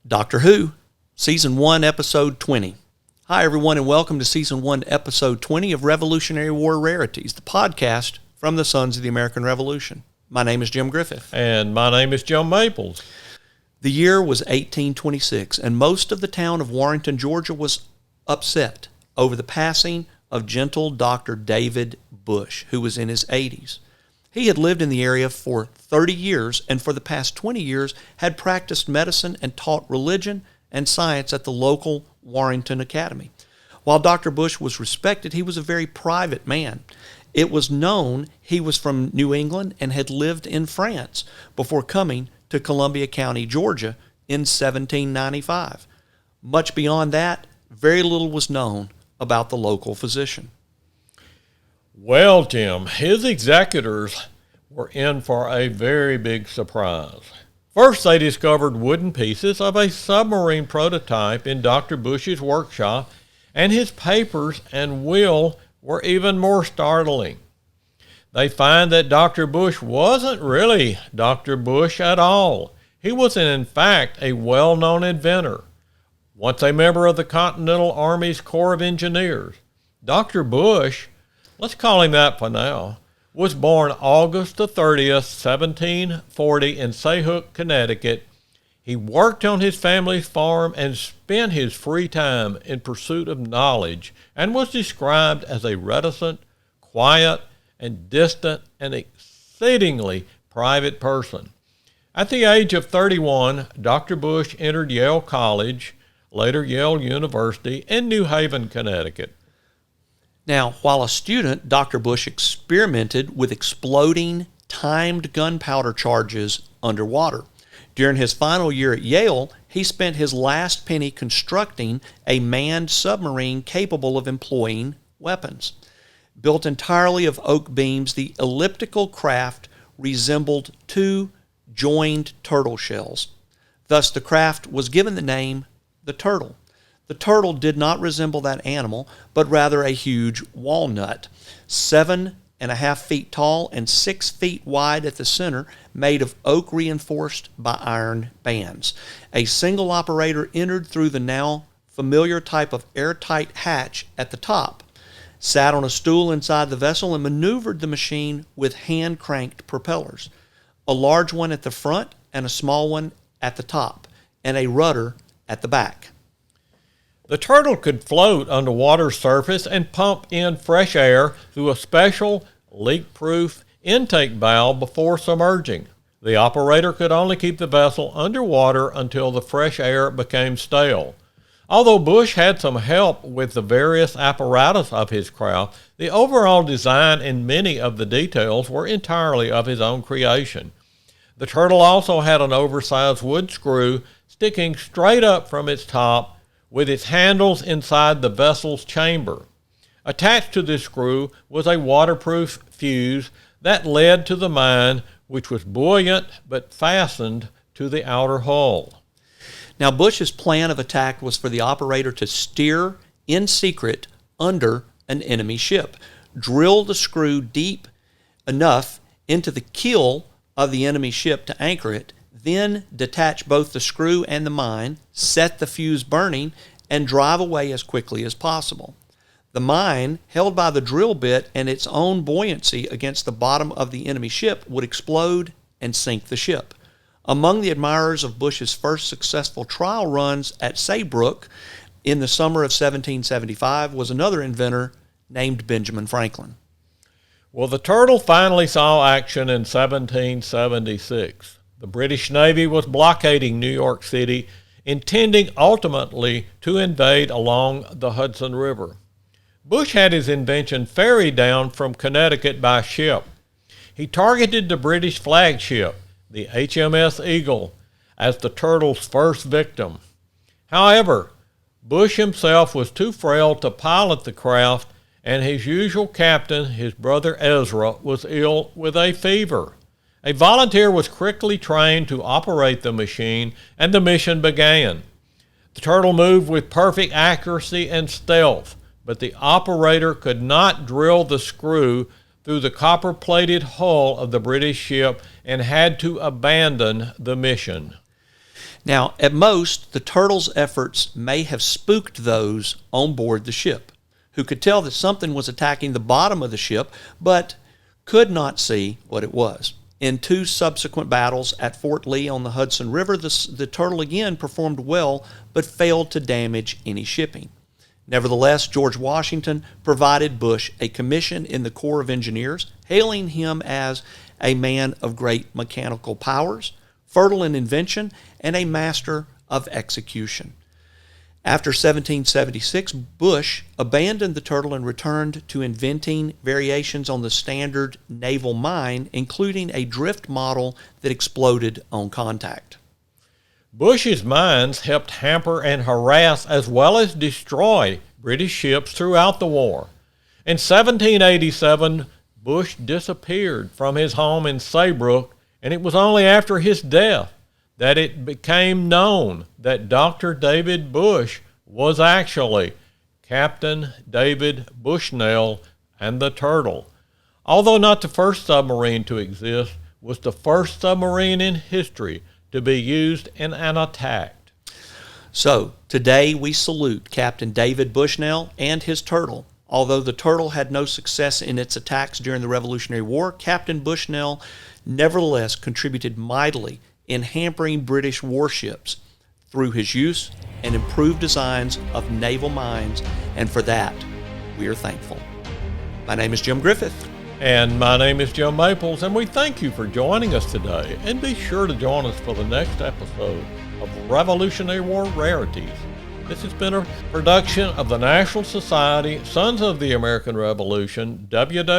Doctor Who, Season 1, Episode 20. Hi, everyone, and welcome to Season 1, Episode 20 of Revolutionary War Rarities, the podcast from the Sons of the American Revolution. My name is Jim Griffith. And my name is Joe Maples. The year was 1826, and most of the town of Warrenton, Georgia was upset over the passing of gentle Dr. David Bush, who was in his 80s. He had lived in the area for 30 years and for the past 20 years had practiced medicine and taught religion and science at the local Warrenton Academy. While Dr. Bush was respected, he was a very private man. It was known he was from New England and had lived in France before coming to Columbia County, Georgia in 1795. Much beyond that, very little was known about the local physician. Well, Jim, his executors were in for a very big surprise. First, they discovered wooden pieces of a submarine prototype in Dr. Bush's workshop, and his papers and will were even more startling. They find that Dr. Bush wasn't really Dr. Bush at all. He was, in fact, a well-known inventor. Once a member of the Continental Army's Corps of Engineers, Dr. Bush, let's call him that for now, was born August the 30th, 1740 in Sayhook, Connecticut. He worked on his family's farm and spent his free time in pursuit of knowledge and was described as a reticent, quiet, and distant and exceedingly private person. At the age of 31, Dr. Bush entered Yale College, later Yale University, in New Haven, Connecticut. Now, while a student, Dr. Bush experimented with exploding timed gunpowder charges underwater. During his final year at Yale, he spent his last penny constructing a manned submarine capable of employing weapons. Built entirely of oak beams, the elliptical craft resembled two joined turtle shells. Thus, the craft was given the name the Turtle. The turtle did not resemble that animal, but rather a huge walnut, 7.5 feet tall and 6 feet wide at the center, made of oak reinforced by iron bands. A single operator entered through the now familiar type of airtight hatch at the top, sat on a stool inside the vessel, and maneuvered the machine with hand-cranked propellers, a large one at the front and a small one at the top, and a rudder at the back. The turtle could float on the water's surface and pump in fresh air through a special leak-proof intake valve before submerging. The operator could only keep the vessel underwater until the fresh air became stale. Although Bush had some help with the various apparatus of his craft, the overall design and many of the details were entirely of his own creation. The turtle also had an oversized wood screw sticking straight up from its top, with its handles inside the vessel's chamber. Attached to this screw was a waterproof fuse that led to the mine, which was buoyant but fastened to the outer hull. Now, Bush's plan of attack was for the operator to steer in secret under an enemy ship, drill the screw deep enough into the keel of the enemy ship to anchor it, then detach both the screw and the mine, set the fuse burning, and drive away as quickly as possible. The mine, held by the drill bit and its own buoyancy against the bottom of the enemy ship, would explode and sink the ship. Among the admirers of Bush's first successful trial runs at Saybrook in the summer of 1775 was another inventor named Benjamin Franklin. Well, the turtle finally saw action in 1776. The British Navy was blockading New York City, intending ultimately to invade along the Hudson River. Bush had his invention ferried down from Connecticut by ship. He targeted the British flagship, the HMS Eagle, as the turtle's first victim. However, Bush himself was too frail to pilot the craft, and his usual captain, his brother Ezra, was ill with a fever. A volunteer was quickly trained to operate the machine, and the mission began. The turtle moved with perfect accuracy and stealth, but the operator could not drill the screw through the copper-plated hull of the British ship and had to abandon the mission. Now, at most, the turtle's efforts may have spooked those on board the ship, who could tell that something was attacking the bottom of the ship, but could not see what it was. In 2 subsequent battles at Fort Lee on the Hudson River, the turtle again performed well, but failed to damage any shipping. Nevertheless, George Washington provided Bush a commission in the Corps of Engineers, hailing him as a man of great mechanical powers, fertile in invention, and a master of execution. After 1776, Bush abandoned the turtle and returned to inventing variations on the standard naval mine, including a drift model that exploded on contact. Bush's mines helped hamper and harass as well as destroy British ships throughout the war. In 1787, Bush disappeared from his home in Saybrook, and it was only after his death that it became known that Dr. David Bush was actually Captain David Bushnell and the Turtle. Although not the first submarine to exist, was the first submarine in history to be used in an attack. So, today we salute Captain David Bushnell and his Turtle. Although the Turtle had no success in its attacks during the Revolutionary War, Captain Bushnell nevertheless contributed mightily in hampering British warships through his use and improved designs of naval mines, and for that, we are thankful. My name is Jim Griffith. And my name is Jim Maples, and we thank you for joining us today. And be sure to join us for the next episode of Revolutionary War Rarities. This has been a production of the National Society, Sons of the American Revolution, www.sar.org.